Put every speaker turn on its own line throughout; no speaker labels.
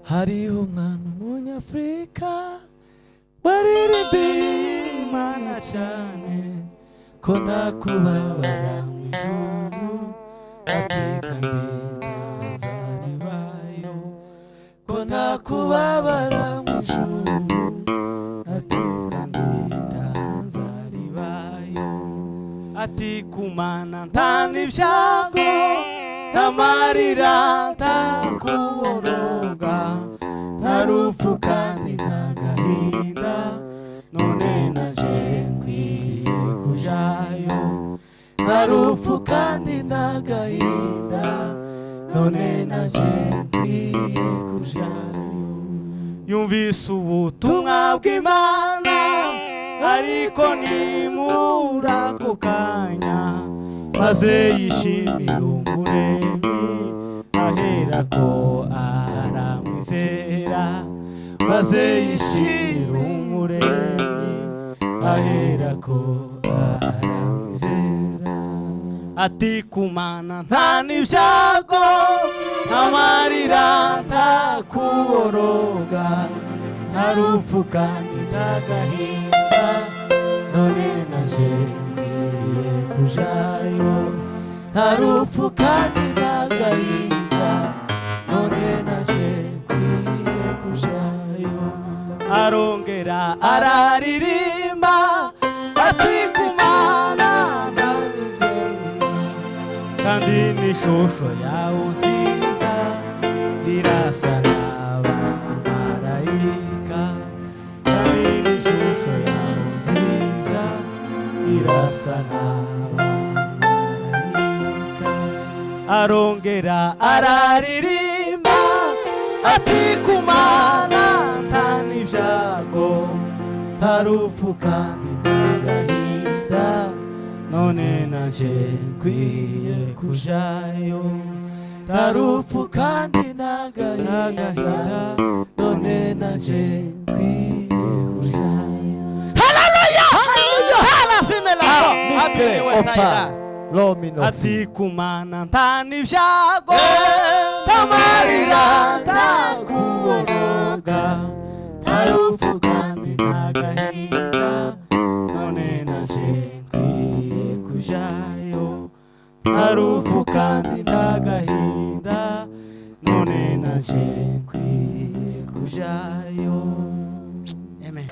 hariho umwana w'umunyafurika waririmbiye Imana cyane ko ndakubabara mu ijuru ati kandi ntazaribayo ko ndakubabara mu ijuru ati kandi ntazaribayo ati kumana nta n'ibyago n'amarira ntakuboroga nta rupfu kandi nta gahinda none naje nkwiye kujayo nta rupfu kandi nta gahinda none naje nkwiye kujayo yumvise ubutumwa bw'Imana ariko nimura ako kanya maze yishimira umuremyi aherako aramwizera maze yishimira umuremyi aherako aramwizera ati kumana nta n'ibyago ntamarira ntakuboroga nta rupfu kandi nta gahinda none naje nkwiye kujayo nta rupfu kandi nta gahinda none naje nkwiye kujayo arongera araririmba ati kumana ndabizera kandi n'ishusho yawe nziza irasa n'abamarayika kandi n'ishusho yawe nziza irasa n'abamarayika arongera araririmba ati kumana nta n'ibyago nta rupfu kandi nta gahinda none naje nkwiye kujayo nta rupfu kandi nta gahinda none naje nkwiye kujayo haleluya haleluya ati kumana nta n'ibyago ntamarira ntakuboroga nta rupfu kandi nta gahinda none naje nkwiye kujayo nta rupfu kandi nta gahinda none naje nkwiye kujayo amen.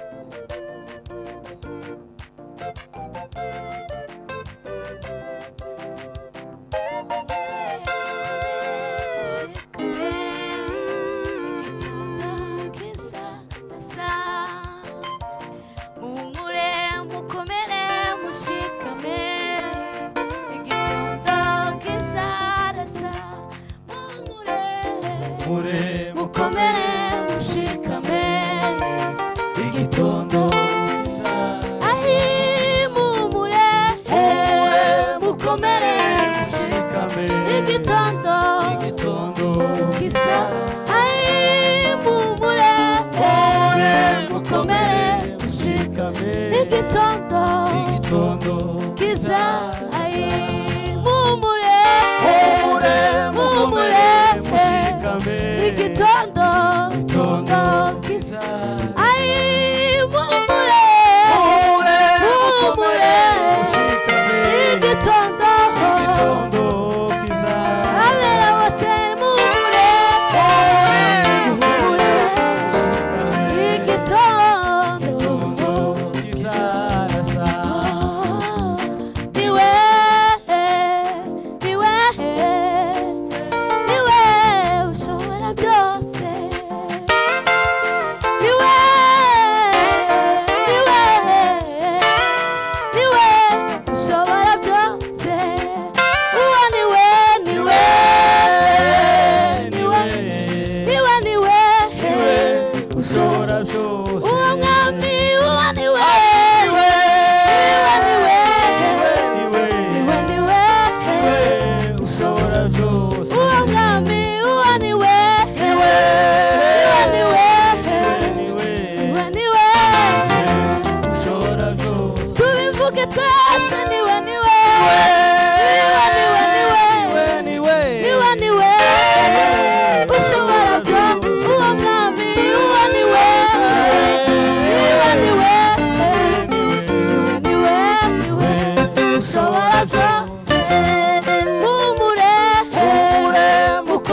Mukomere mushikame igitondo ahi mumure mukomere mushikame igitondo kisa ahi mumure mukomere mushikame igitondo kisa ahi mumure mushikame igitondo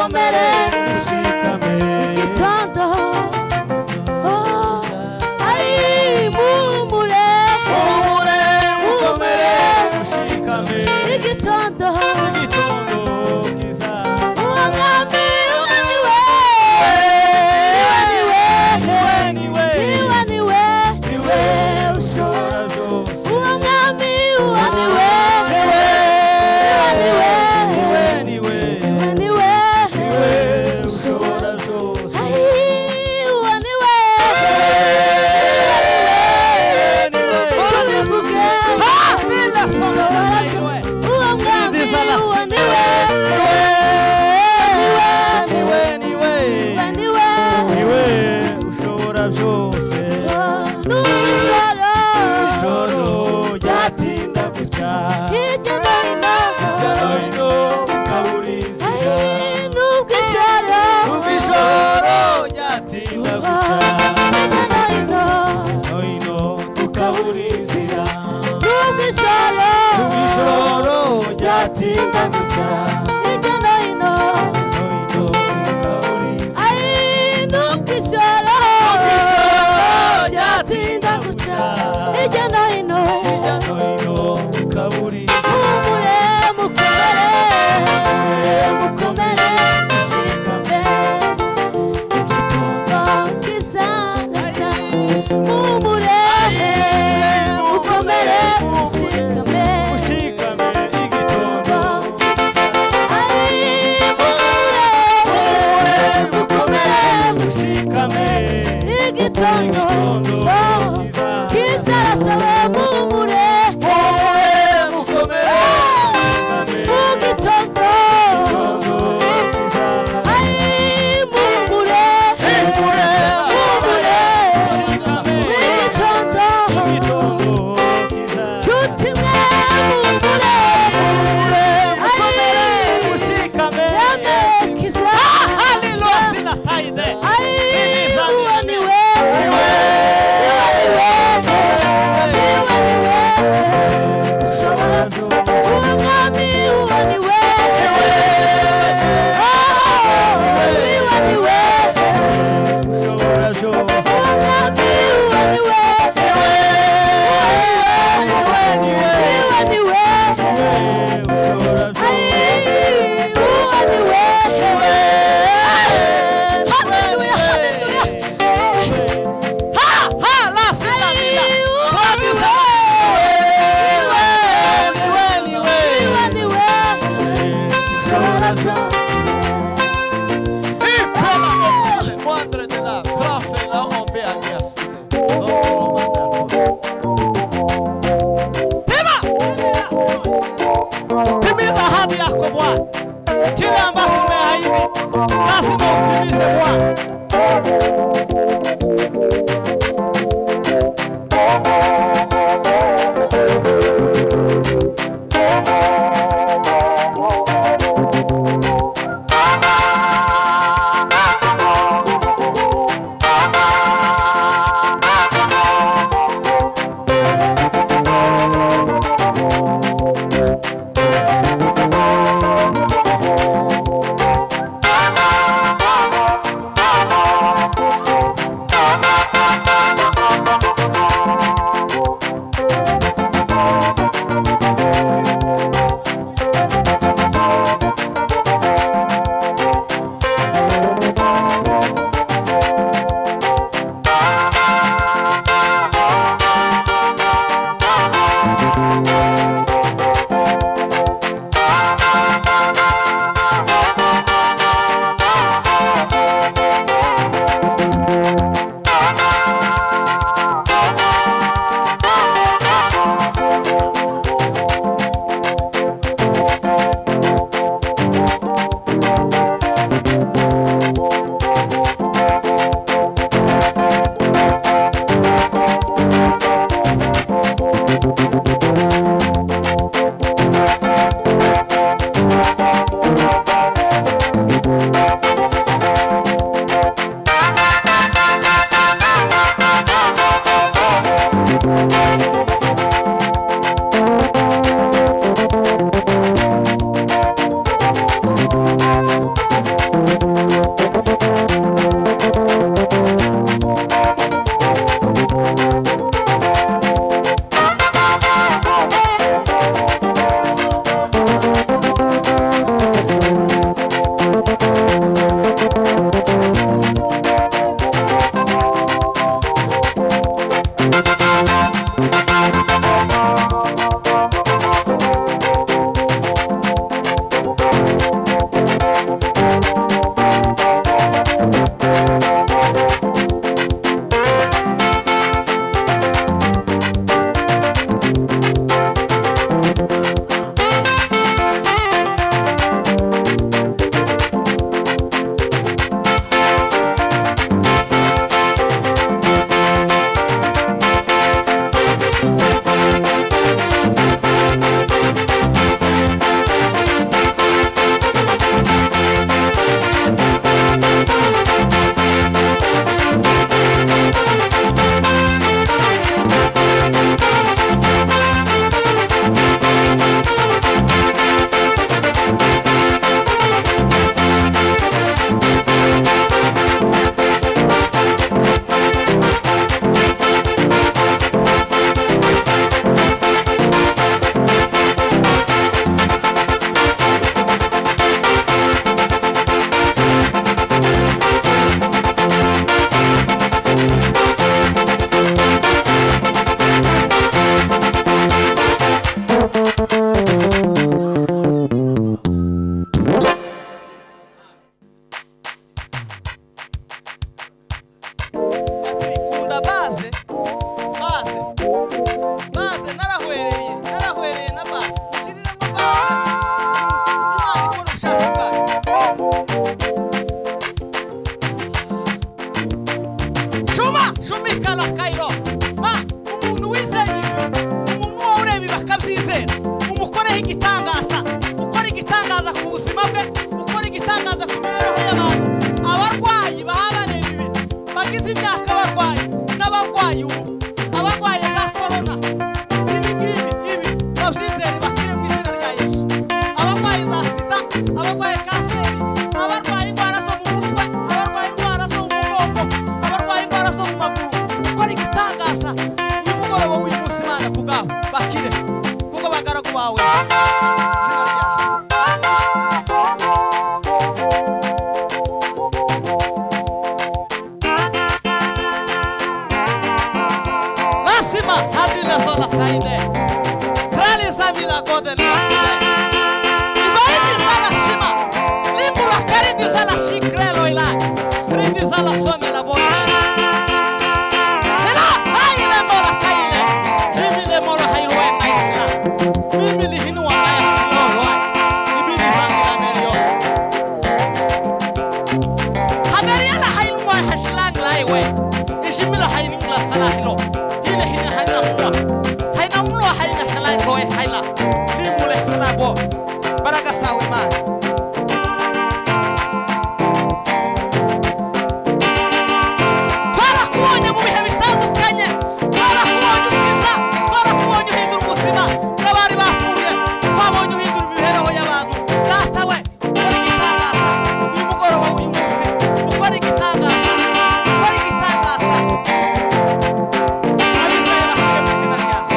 mukomere
mushikame
igitondo ayi mumure
mumure mukomere mushikame
igitondo
igitondo kiza
uwo mwami niwe niwe ushobora
zose
uwo mwami niwe niwe
ushobora zose
uwo niwe uwo mwami uwo niwe
niwe ushobora byose
n'ijoro
ijoro ryatinda guca
hirya no hino
hirya no hino ukabura inzira
nubwo ijoro
ryatinda guca
hirya no hino
no hino ukabura inzira
nubwo ijoro
ryatinda guca
hirya no hino
no hino ukabura inzira
nubwo ijoro ryatinda guca hirya no hino
hirya no hino ukabura inzira
mumure mukomere mushikame igitondo kizanasa mumure mukomere mushikame
mushikame igitondo
ayi
sola taile. Krali samila gode lasile. Ibaini sala shima. Limula karindi sala shikrelo ila. Rindi sala some la boya. Ela haile mola kaile. Jimi le mola hailwe naisla. Mimi li hinwa naisla wa. Ibini zangila merios. Haberiala hailwa hashlang laiwe. Ishimila hainingla salahilo. Hina hina haina mwa. Haina mwa haina shalang boy haila. Limule salabo. Baraga sawe ma. Kora kuonye mubihe bitandukanye. Kora kuonye ubwiza. Kora kuonye uhindura ubuzima bw'abari bapfuye. Twabonye uhindura imibereho y'abantu. Data we ukora igitangaza. Uyu mugoroba w'uyu munsi ukora igitangaza. Ukora igitangaza. Abizera kuye mu izina ryawe.